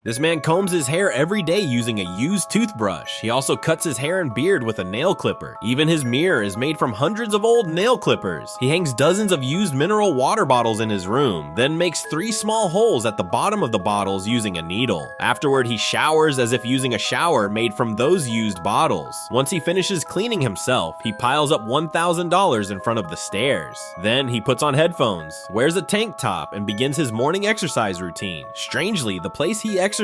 This man combs his hair every day using a used toothbrush. He also cuts his hair and beard with a nail clipper. Even his mirror is made from hundreds of old nail clippers. He hangs dozens of used mineral water bottles in his room, then makes 3 small holes at the bottom of the bottles using a needle. Afterward, he showers as if using a shower made from those used bottles. Once he finishes cleaning himself, he piles up $1,000 in front of the stairs. Then he puts on headphones, wears a tank top, and begins his morning exercise routine. Strangely, the place he exercises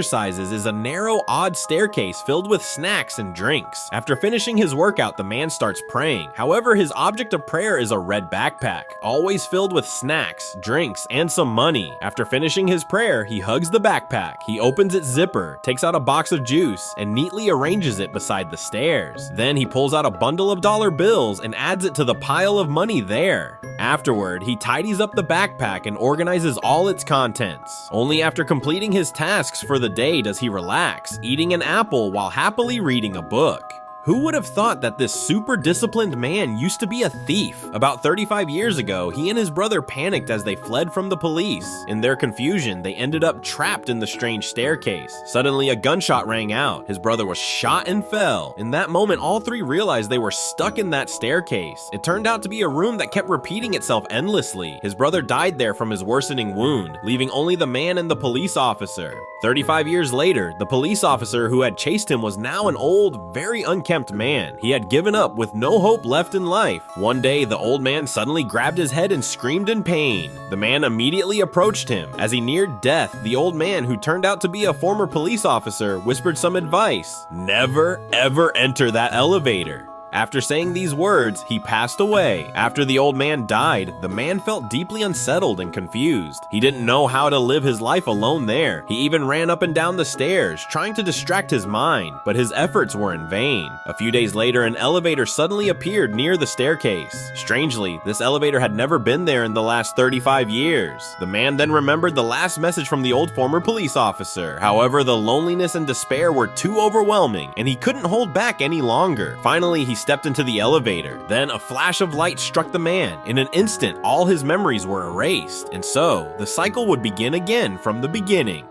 is a narrow, odd staircase filled with snacks and drinks. After finishing his workout, the man starts praying. However, his object of prayer is a red backpack, always filled with snacks, drinks, and some money. After finishing his prayer, he hugs the backpack. He opens its zipper, takes out a box of juice, and neatly arranges it beside the stairs. Then he pulls out a bundle of dollar bills and adds it to the pile of money there. Afterward, he tidies up the backpack and organizes all its contents. Only after completing his tasks for the day does he relax, eating an apple while happily reading a book. Who would have thought that this super disciplined man used to be a thief? About 35 years ago, he and his brother panicked as they fled from the police. In their confusion, they ended up trapped in the strange staircase. Suddenly, a gunshot rang out. His brother was shot and fell. In that moment, all three realized they were stuck in that staircase. It turned out to be a room that kept repeating itself endlessly. His brother died there from his worsening wound, leaving only the man and the police officer. 35 years later, the police officer who had chased him was now an old, very unkempt man. He had given up with no hope left in life. One day, the old man suddenly grabbed his head and screamed in pain. The man immediately approached him. As he neared death, the old man, who turned out to be a former police officer, whispered some advice. Never, ever enter that elevator. After saying these words, he passed away. After the old man died, the man felt deeply unsettled and confused. He didn't know how to live his life alone there. He even ran up and down the stairs, trying to distract his mind, but his efforts were in vain. A few days later, an elevator suddenly appeared near the staircase. Strangely, this elevator had never been there in the last 35 years. The man then remembered the last message from the old former police officer. However, the loneliness and despair were too overwhelming, and he couldn't hold back any longer. Finally, he stepped into the elevator. Then a flash of light struck the man. In an instant, all his memories were erased, and so the cycle would begin again from the beginning.